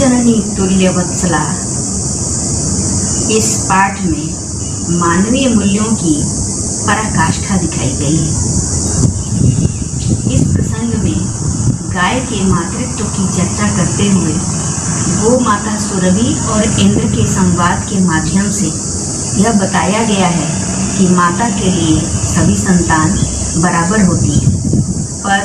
जननी तुल्य वत्सला। इस पाठ में मानवीय मूल्यों की पराकाष्ठा दिखाई गई है। इस प्रसंग में गाय के मातृत्व की चर्चा करते हुए गो माता सुरभि और इंद्र के संवाद के माध्यम से यह बताया गया है कि माता के लिए सभी संतान बराबर होती है, पर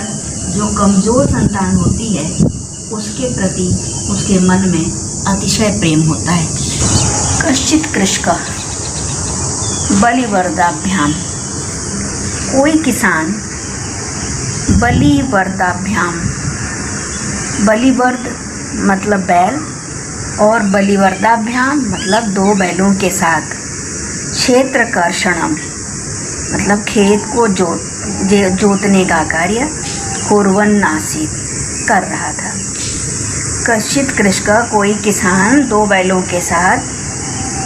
जो कमज़ोर संतान होती है उसके प्रति उसके मन में अतिशय प्रेम होता है। कश्चित कृषकः बलिवर्दाभ्याम। कोई किसान बलिवर्दाभ्याम, बलिवर्द मतलब बैल और बलिवर्दाभ्याम मतलब दो बैलों के साथ, क्षेत्रकर्षणम मतलब खेत को जोतने का कार्य कुर्वन् आसीत् कर रहा था। कश्चित कृषक कोई किसान दो बैलों के साथ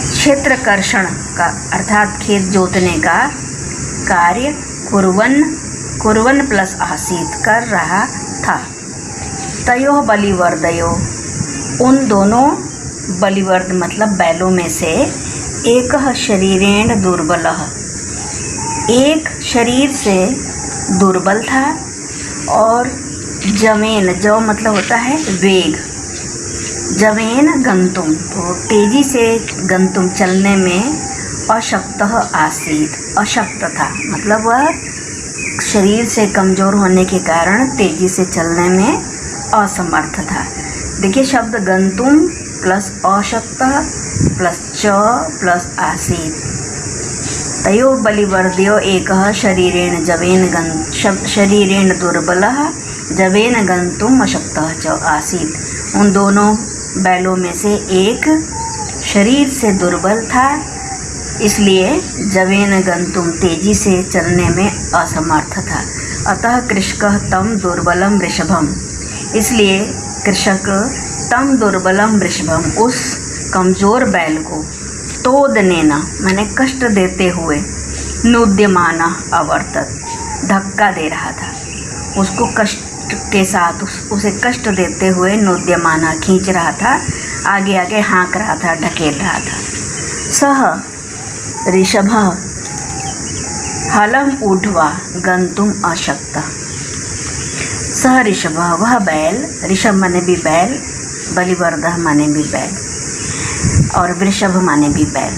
क्षेत्रकर्षण का अर्थात खेत जोतने का कार्य कुर्वन् प्लस आसीत् कर रहा था। तयोः बलिवर्दयो, उन दोनों बलिवर्द मतलब बैलों में से एकः शरीरेण दुर्बलः, एक शरीर से दुर्बल था और जवेन, जो मतलब होता है वेग, जवेन गंतुम तो तेजी से गंतुम चलने में अशक्तः आसीत्, अशक्त था मतलब वह शरीर से कमज़ोर होने के कारण तेजी से चलने में असमर्थ था। देखिए शब्द गंतुम प्लस अशक्तः प्लस च प्लस आसीत्। तयो बलिवर्दयो एकः शरीरेण शरीरेण दुर्बलः जवेन गंतुम अशक्तः च आसीत्। उन दोनों बैलों में से एक शरीर से दुर्बल था, इसलिए जवेन गंतुम तेजी से चलने में असमर्थ था। अतः कृषकः तम दुर्बलम वृषभम, इसलिए कृषक तम दुर्बलम वृषभम उस कमज़ोर बैल को तोदनेना मैंने कष्ट देते हुए नोद्यमाना अवर्तत धक्का दे रहा था, उसको कष्ट के साथ उसे कष्ट देते हुए नोद्यमाना खींच रहा था, आगे आगे हाँक रहा था, ढकेल रहा था। सह ऋषभः हलम ऊढ्वा गंतुम अशक्तः। सह ऋषभः वह बैल, ऋषभ माने भी बैल, बलिवर्दः माने भी बैल और वृषभ माने भी बैल।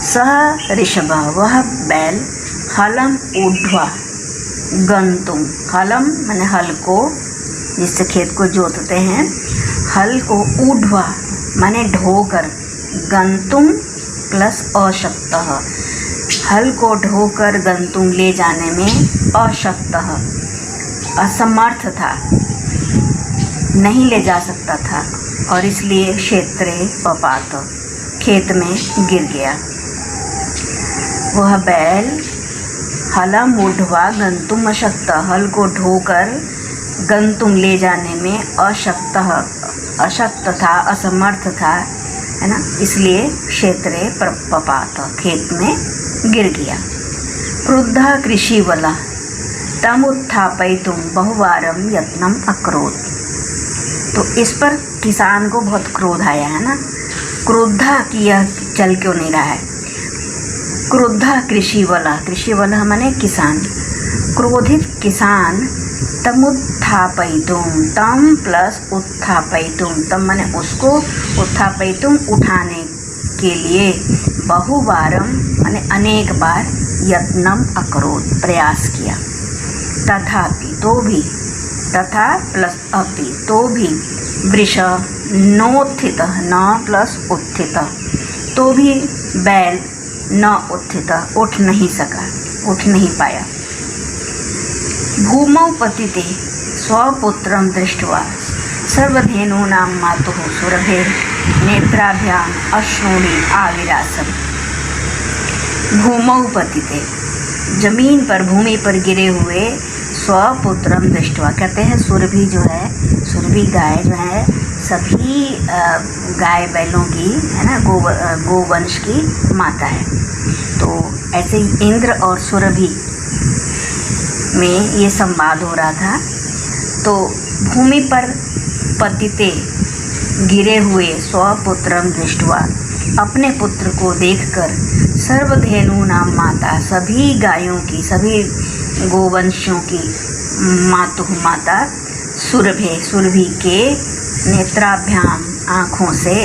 सह ऋषभः वह बैल हलम ऊढ्वा गंतुम, हलम माने हल को, जिससे खेत को जोतते हैं, हल को ऊढ्वा माने ढोकर, गंतुम प्लस अशक्तः, हल को ढोकर गंतुम ले जाने में अशक्तः असमर्थ था, नहीं ले जा सकता था और इसलिए क्षेत्रे पपात खेत में गिर गया। वह बैल हलम ऊढ्वा गंतुम अशक्तः, हल को ढोकर गंतुम ले जाने में अशक्त था, असमर्थ था, है ना, इसलिए क्षेत्रे पपात खेत में गिर गया। क्रुद्धः कृषिवलः तम उत्थापयितुं बहुवारं यत्नम् अकरोत्। तो इस पर किसान को बहुत क्रोध आया, है ना, क्रोधा कि यह चल क्यों नहीं रहा है। क्रोधा कृषिवलः माने किसान, क्रोधित किसान तमुत्थापयितुं, तम प्लस उत्थापयितुं, तम माने उसको, उत्थापयितुं उठाने के लिए, बहुवारम माने अनेक बार, यत्नम अकरोत् प्रयास किया। तथापि तो भी, तथा प्लस अपि तो भी, वृष नोत्थित, न प्लस उत्थित तो भी बैल न उत्थित उठ नहीं सका, उठ नहीं पाया। भूमौ पतिते स्वपुत्रं दृष्ट्वा सर्वधेनूनां मातुः सुरभेः नेत्राभ्याम अश्रूणि आविरासन्। भूमौ पतिते जमीन पर, भूमि पर गिरे हुए स्वपुत्रम दृष्ट्वा, कहते हैं सुरभि जो है, सुरभि गाय जो है सभी गाय बैलों की, है ना, गोवंश की माता है। तो ऐसे ही इंद्र और सुरभि में ये संवाद हो रहा था। तो भूमि पर पतिते गिरे हुए स्वपुत्रम दृष्ट्वा, अपने पुत्र को देखकर, सर्वधेनु नाम माता, सभी गायों की, सभी गोवंशों की माता सुरभे, सुरभि के नेत्राभ्याम, आँखों से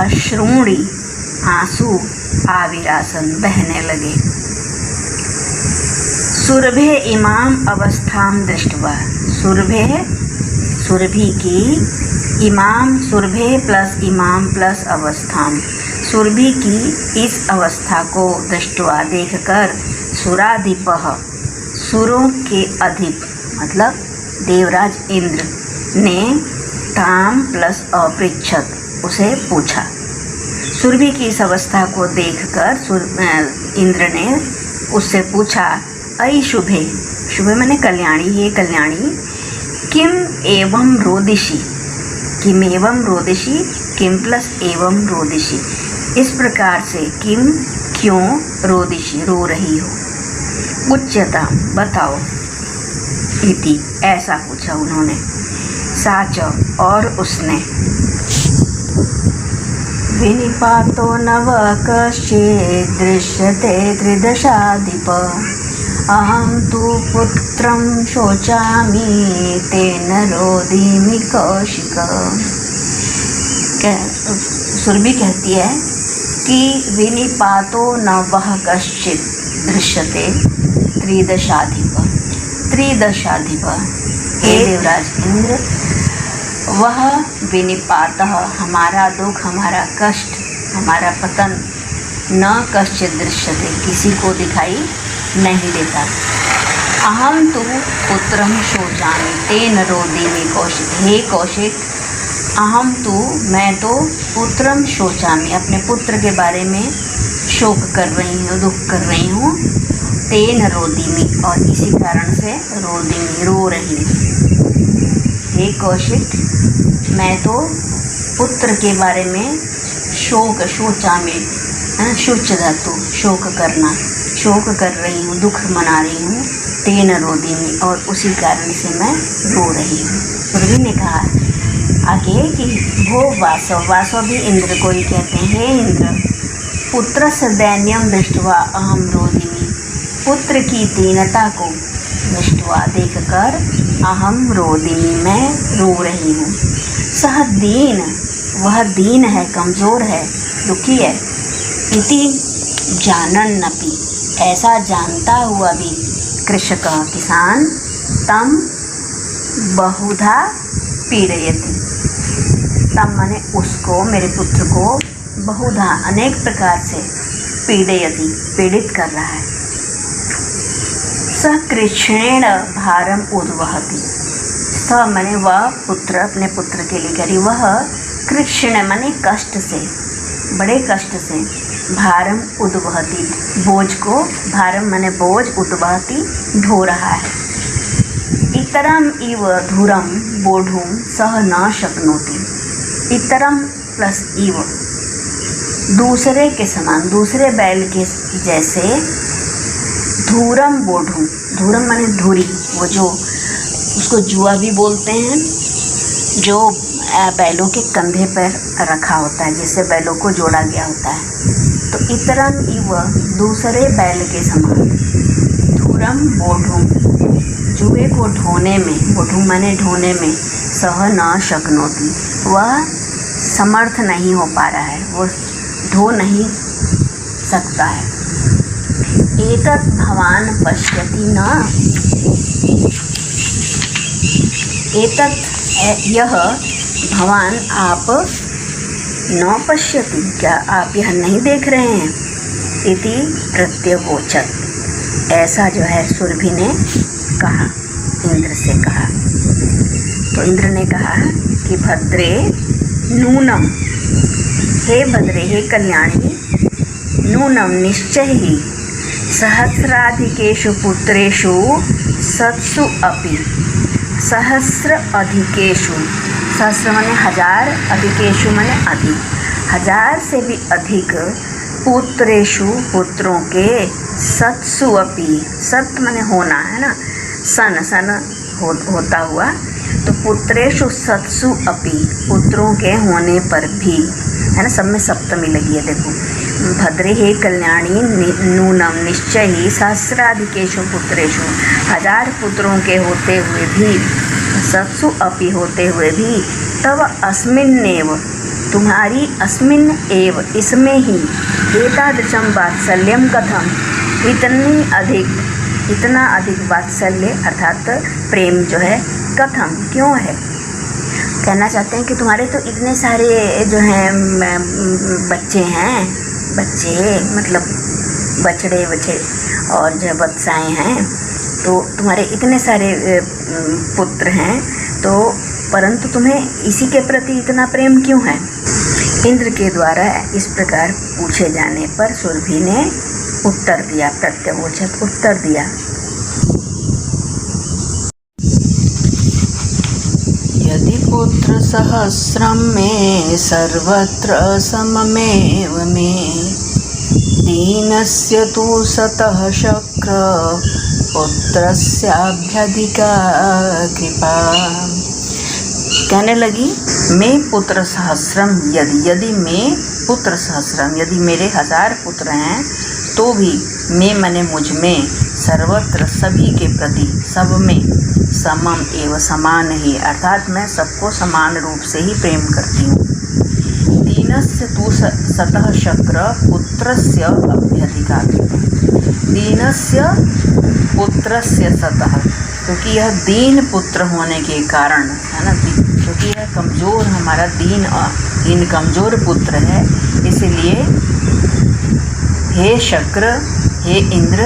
अश्रूणी, आंसू आविरासन, बहने लगे। सुरभे इमाम अवस्थाम दृष्ट्वा, सुरभे, सुरभि की, इमाम, सुरभे प्लस इमाम प्लस अवस्थाम, सुरभि की इस अवस्था को दृष्ट्वा देखकर, सुराधिपः, सुरों के अधिप मतलब देवराज इंद्र ने, ताम प्लस अपृच्छत, उसे पूछा। सुरभि की इस अवस्था को देखकर इंद्र ने उससे पूछा, अयि शुभे, शुभे मैंने कल्याणी, ये कल्याणी, किम एवं रोदिषि, किम एवं रोदिषि, किम प्लस एवं रोदिषि, इस प्रकार से किम क्यों, रोदिषि रो रही हो, उच्यता बताओ, इति ऐसा पूछा उन्होंने। साच और उसने, विनिपातो नव कश्चित् दृश्यते त्रिदशाधिप, अहं तु पुत्रं शोचामि तेन रोदिमि कौशिक। सुरभि कहती है कि विनिपातो नवः कश्चित् दृश्यते त्रिदशाधिप, त्रिदशाधिप, हे देवराज इंद्र, वह विनिपातः, हमारा दुख, हमारा कष्ट, हमारा पतन, न कश्चित् दृश्यते, किसी को दिखाई नहीं देता। अहम तु पुत्रम शोचामि तेन रोदिमि कौशिक, हे कौशिक, अहम तु, मैं तो, पुत्रम शोचामि, अपने पुत्र के बारे में शोक कर रही हूँ, दुख कर रही हूँ, तेन रोदिमि, और इसी कारण से रोदिमि, रो रही हूँ। हे कौशिक, मैं तो पुत्र के बारे में शोक, शोचामि, शुच धातु, शोक करना, शोक कर रही हूँ, दुख मना रही हूँ, तेन रोदिमि, और उसी कारण से मैं रो रही हूँ। सुरभि ने कहा आगे कि भो वासव, वासव भी इंद्र को ही कहते हैं, हे इंद्र, पुत्रस्य दैन्यम दृष्ट्वा अहम रोदिमि, पुत्र की दीनता को दृष्ट्वा देखकर, अहम रोदिमि, मैं रो रही हूँ। सह दीन, वह दीन है, कमज़ोर है, दुखी है, इति जानन्नपि, ऐसा जानता हुआ भी, कृषक किसान, तम बहुधा पीड़यति, तम माने उसको, मेरे पुत्र को, बहुधा अनेक प्रकार से, पीड़यति पीड़ित कर रहा है। स कृष्णेन भारम उद्वहति, स माने वह पुत्र, अपने पुत्र के लिए करी, वह कृष्ण माने कष्ट से, बड़े कष्ट से, भारम उद्वहति, बोझ को, भारम माने बोझ, उद्वहति ढो रहा है। इतरम इव धुरम बोढुम सह न शक्नोति, इतरम प्लस इव, दूसरे के समान, दूसरे बैल के जैसे, धूरम बोढुम, धूरम माने धुरी, वो जो उसको जुआ भी बोलते हैं, जो बैलों के कंधे पर रखा होता है, जिससे बैलों को जोड़ा गया होता है। तो इतरम इव, दूसरे बैल के समान, धूरम बोढुम, जुए को ढोने में, बोढुम माने ढोने में, सह न शक्नोति, वह समर्थ नहीं हो पा रहा है, वो ढो नहीं सकता है। एतत् भवान पश्यति न, एतत् यह, भवान आप, न पश्यति क्या आप यह नहीं देख रहे हैं, इति प्रत्यवोचत, ऐसा जो है सुरभि ने कहा, इंद्र से कहा। तो इंद्र ने कहा कि भद्रे नूनम, हे भद्रे, हे कल्याणी, नूनम निश्चय ही, सहस्राधिकेषु पुत्रेषु सत्सु अपि, सहस्र अधिकेषु, सहस्र माने हजार, अधिकेषु माने अधिक, हजार से भी अधिक, पुत्रेषु पुत्रों के, सत्सु अपि, सत माने होना है ना, सन सन होता हुआ, तो पुत्रेषु सत्सु अपि, पुत्रों के होने पर भी, है ना, सब में सप्तमी लगी है। देखो, भद्रे हे कल्याणी नूनम निश्चय ही सहस्राधिकेषु पुत्रेषु, 1000 पुत्रों के होते हुए भी, सत्सु अपि होते हुए भी, तव अस्मिन्नेव, तुम्हारी अस्मिन् एव, इसमें ही, एतादृशं वात्सल्यम कथम, इतना अधिक वात्सल्य अर्थात प्रेम जो है, कथम क्यों है। कहना चाहते हैं कि तुम्हारे तो इतने सारे जो हैं बच्चे हैं, बच्चे मतलब बछड़े और जो बत्साएँ हैं, तो तुम्हारे इतने सारे पुत्र हैं, तो परंतु तुम्हें इसी के प्रति इतना प्रेम क्यों है। इंद्र के द्वारा इस प्रकार पूछे जाने पर सुरभि ने उत्तर दिया, प्रत्यवोचक उत्तर दिया। यदि पुत्र सहस्रम में सर्वत्र सममेव में, दीनस्य तु सतः शक्र पुत्रस्याभ्यधिका कृपा। कहने लगी, मैं पुत्र सहस्रम, यदि मैं पुत्र सहस्रम, यदि मेरे 1000 पुत्र हैं, तो भी मैं मने मुझ में, सर्वत्र सभी के प्रति, सब में, समम एवं समान ही, अर्थात मैं सबको समान रूप से ही प्रेम करती हूँ। दीनस्य तु सतः शक्र पुत्रस्य अभ्यधिका, दीनस्य पुत्रस्य सतः, क्योंकि यह दीन पुत्र होने के कारण, है ना, क्योंकि यह कमज़ोर, हमारा दीन कमज़ोर पुत्र है, इसलिए हे शक्र, हे इंद्र,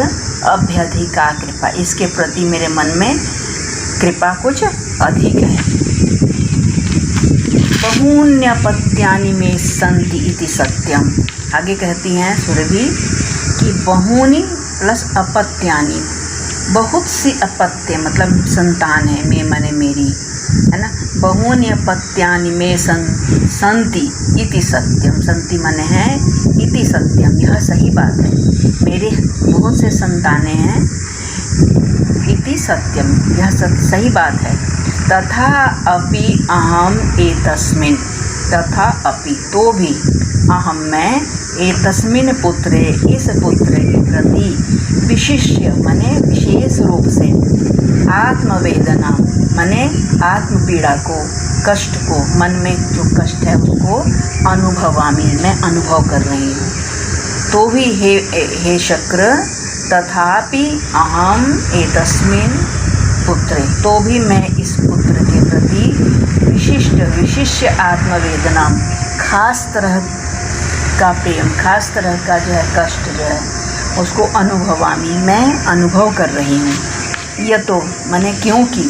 अभ्यधिका कृपा, इसके प्रति मेरे मन में कृपा कुछ अधिक है। बहून्यपत्यानि में सन्ति इति सत्यम, आगे कहती हैं सुरभि कि बहूनि प्लस अपत्यानि, बहुत सी अपत्य मतलब संतान है, मैं मने मेरी, है ना। बहूनि अपत्यानि में सन्ति इति सत्यम, सन्ति मने है इति सत्यम, यह सही बात है, मेरे बहुत से संतानें हैं, इति सत्यम, यह सही बात है। तथा अपि अहम एतस्मिन्, तथा अपि तो भी, अहम मैं, एतस्मिन् पुत्रे, इस पुत्र के प्रति, विशिष्य मने विशेष रूप से, आत्मवेदना मने आत्मपीड़ा को, कष्ट को, मन में जो कष्ट है उसको अनुभवामि, मैं अनुभव कर रही हूँ। तो भी हे शक्र, तथापि अहम एतस्मिन् पुत्रे, तो भी मैं इस पुत्र के प्रति विशिष्य आत्मवेदना, खास तरह का प्रेम, खास तरह का जो है कष्ट जो है उसको अनुभवामि, मैं अनुभव कर रही हूँ। यह तो मने क्योंकि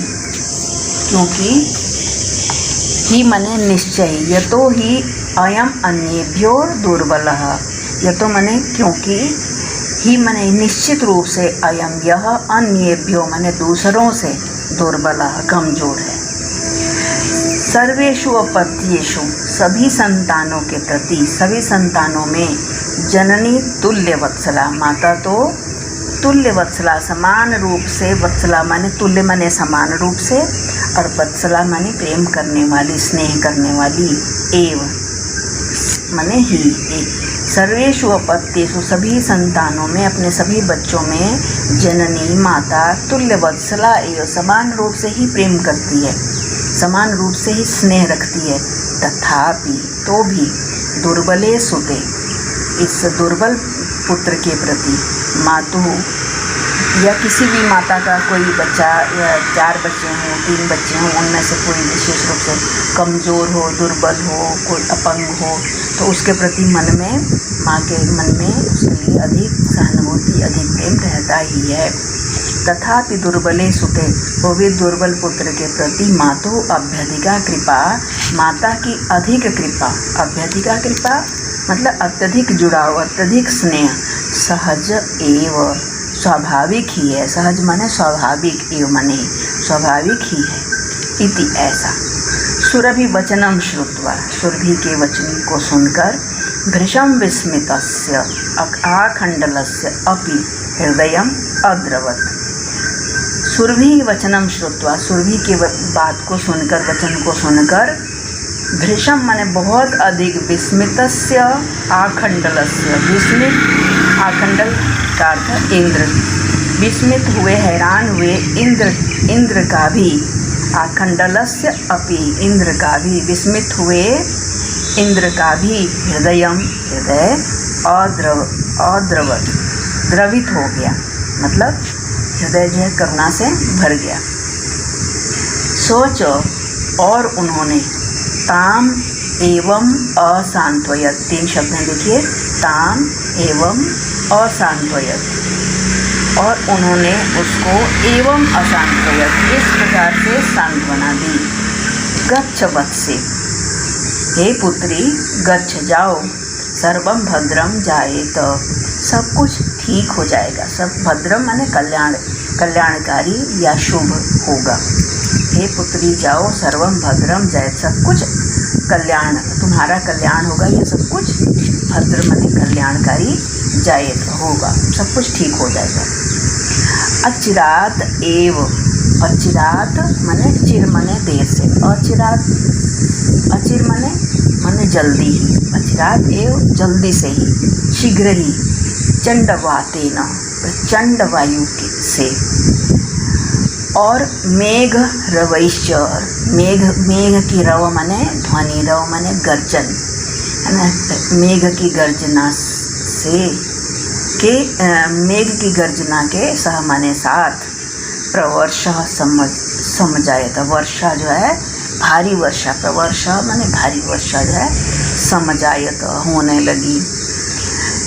ही मने निश्चय, यह तो ही अयम अन्येभ्यो दुर्बलः, यह तो मने क्योंकि, ही मने निश्चित रूप से, अयम यह, अन्येभ्यो मने दूसरों से, दुर्बलः कमजोर है। सर्वेषु अपत्येषु, सभी संतानों के प्रति, सभी संतानों में, जननी तुल्य वत्सला, माता तो तुल्य वत्सला, समान रूप से, वत्सला माने तुल्य माने समान रूप से, और वत्सला माने प्रेम करने वाली, स्नेह करने वाली, एव माने ही, सर्वेषु अपत्येषु, सभी संतानों में, अपने सभी बच्चों में, जननी माता तुल्य वत्सला एव, समान रूप से ही प्रेम करती है, समान रूप से ही स्नेह रखती है। तथापि तो भी, दुर्बले सुते, इस दुर्बल पुत्र के प्रति, मातु या किसी भी माता का कोई बच्चा, या 4 बच्चे हों, 3 बच्चे हों, उनमें से कोई विशेष रूप से कमज़ोर हो, दुर्बल हो, कोई अपंग हो, तो उसके प्रति मन में, माँ के मन में उसके लिए अधिक सहानुभूति, अधिक प्रेम रहता ही है। तथापि दुर्बले सुते, वो भी दुर्बल पुत्र के प्रति, मातु अभ्यधिका कृपा, माता की अधिक कृपा, अभ्यधिका कृपा मतलब अत्यधिक जुड़ाव, अत्यधिक स्नेह, सहज एव, स्वाभाविक ही है, सहज माने स्वाभाविक, एव माने स्वाभाविक ही है, इति ऐसा। सुरभि वचनम श्रुत्वा, सुरभि के वचन को सुनकर, भृशं विस्मितस्य आखण्डलस्य अपि हृदयम् अद्रवत्, सुरभि वचनम श्रुत्वा, सुरभि के बात को सुनकर, वचन को सुनकर, भृशम माने बहुत अधिक, विस्मितस्य आखंडलस्य, विस्मित आखंडल का अर्थ इंद्र, विस्मित हुए, हैरान हुए, इंद्र का भी, आखंडलस्य अपि, इंद्र का भी, विस्मित हुए इंद्र का भी, हृदयम, हृदय, अद्रवत, द्रवित हो गया, मतलब हृदय जो है करुणा से भर गया। सोचो, और उन्होंने, ताम एवं असांत्वयत, 3 शब्द हैं देखिए, ताम एवं असांत्वयत, और उन्होंने उसको एवं असांत्वयत, इस प्रकार से सांत्वना दी। गच्छ वत्से, हे पुत्री गच्छ, जाओ, सर्वम भद्रम जायेत, सब कुछ ठीक हो जाएगा। सब भद्रम माने कल्याणकारी या शुभ होगा। हे पुत्री जाओ, सर्वम भद्रम जायेत, सब कुछ कल्याण, तुम्हारा कल्याण होगा, ये सब कुछ भद्र माने कल्याणकारी, जायेत होगा, सब कुछ ठीक हो जाएगा। अचिरात एव, अचिरात माने चिर माने देर से, अचिरात, अचिर माने जल्दी ही, अचिरात एव जल्दी से ही, शीघ्र ही, चंडवातेन, प्रचंड वायु से, और मेघ रवैश्च, मेघ की रव माने ध्वनि, रव माने गर्जन, है ना, मेघ की गर्जना से, के मेघ की गर्जना के, सह माने साथ, प्रवर्ष समझायत, वर्षा जो है भारी वर्षा, प्रवर्षा माने भारी वर्षा जो है, समझायत होने लगी।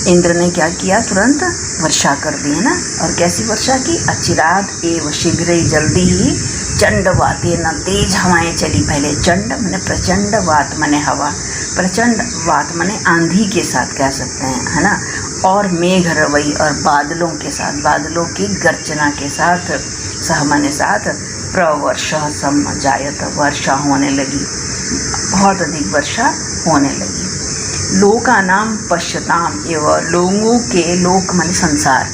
इंद्र ने क्या किया, तुरंत वर्षा कर दी, है ना। और कैसी वर्षा की, अचिरात एव, शीघ्र ही, जल्दी ही, चंड वाते न, तेज हवाएं चली। पहले चंड माने प्रचंड, वात माने हवा, प्रचंड वात माने आंधी के साथ कह सकते हैं, है ना। और मेघ रवई, और बादलों के साथ, बादलों की गर्जना के साथ, सह माने साथ, प्रवर्ष समझायत, वर्षा होने लगी, बहुत अधिक वर्षा होने लगी। लोका नाम पश्यताम एवं, लोगों के, लोक माने संसार,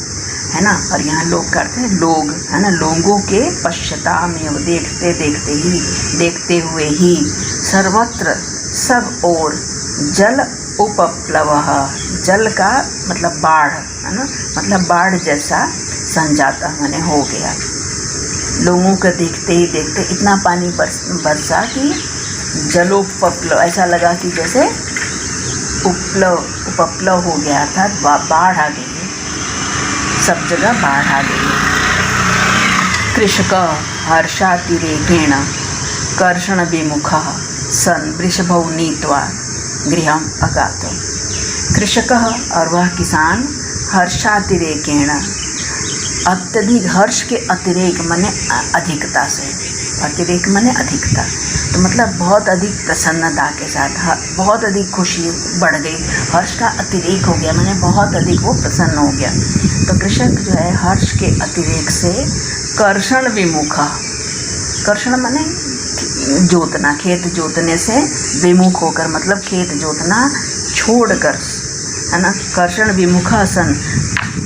है ना, और यहाँ लोग करते हैं लोग, है ना, लोगों के, पश्यताम एवं देखते देखते ही, देखते हुए ही, सर्वत्र सब ओर, जल उपप्लवः, जल का मतलब बाढ़, है ना, मतलब बाढ़ जैसा संजाता माने हो गया। लोगों को देखते ही देखते इतना पानी बरसा कि जलोपप्लव, ऐसा लगा कि जैसे उपप्लव हो गया, अर्थात बाढ़ आ गई है, सब जगह बाढ़ आ गई है। कृषक हर्षातिरेकेण कर्षण विमुखः सन वृषभौ नीत्वा गृहम अगात। कृषक, और वह किसान, हर्षातिरेकेण, अत्यधिक, हर्ष के अतिरेक माने अधिकता से, अतिरेक माने अधिकता, तो मतलब बहुत अधिक प्रसन्नता के साथ, बहुत अधिक खुशी बढ़ गई, हर्ष का अतिरेक हो गया, माने बहुत अधिक वो प्रसन्न हो गया। तो कृषक जो है हर्ष के अतिरेक से, कर्षण विमुख, कर्षण माने जोतना, खेत जोतने से विमुख होकर, मतलब खेत जोतना छोड़कर, है ना, कर्षण विमुख सन,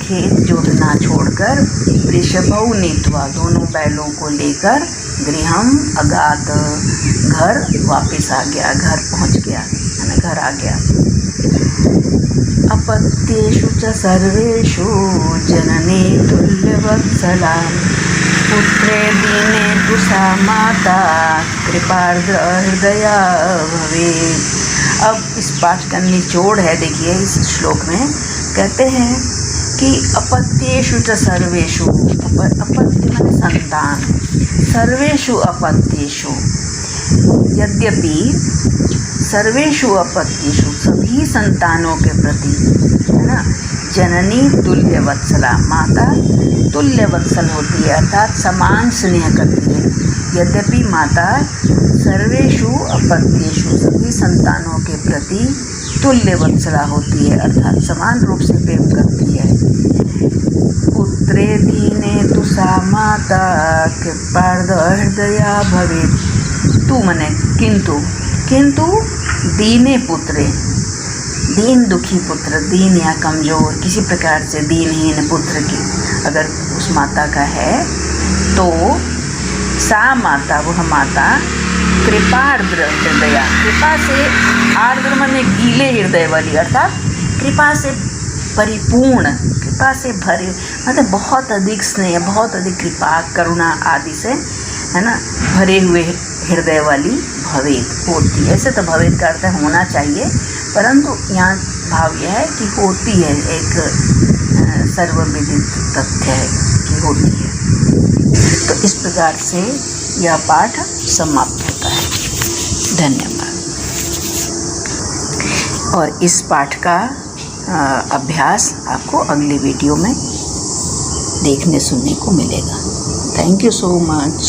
खेत जोतना छोड़कर, वृषभौ नीत्वा, दोनों बैलों को लेकर, गृहम अगात, घर वापस आ गया, घर पहुंच गया, है ना, घर आ गया। अपत्येषु च सर्वेषु जननी तुल्यवत्सला, पुत्रे दीने तु सा माता कृपार्द्र हृदया भवेत्। अब इस पाठ का निचोड़ है, देखिए इस श्लोक में कहते हैं कि अपत्येषु च सर्वेषु, अपत्य माने संतान, सर्वेषु अपत्येषु, यद्यपि सर्वेषु अपत्येषु, सभी संतानों के प्रति, है ना, जननी तुल्यवत्सला, माता तुल्यवत्सल होती है, अर्थात समान स्नेह करती है। यद्यपि माता सर्वेषु अपत्येषु, सभी संतानों के प्रति तुल्यवत्सला होती है, अर्थात समान रूप से प्रेम करती है। पुत्रे दीने तु सा माता कृपार्द्र हृदया भवेत्। तू मने किंतु, किंतु दीने पुत्रे, दीन दुखी पुत्र, दीन या कमज़ोर, किसी प्रकार से दीनहीन पुत्र की अगर उस माता का है, तो सा माता, वह माता कृपार्द्र हृदया, कृपा से, आर्द्र माने गीले हृदय वाली, अर्थात कृपा से परिपूर्ण, कृपा से भरे, मतलब बहुत अधिक स्नेह, बहुत अधिक कृपा, करुणा आदि से, है ना, भरे हुए हृदय वाली भवेत, होती है। ऐसे तो भवेत का अर्थ होना चाहिए, परंतु यहाँ भाव यह है कि होती है, एक सर्वविदित तथ्य है कि होती है। तो इस प्रकार से यह पाठ समाप्त होता है। धन्यवाद। और इस पाठ का अभ्यास आपको अगले वीडियो में देखने सुनने को मिलेगा। Thank you so much.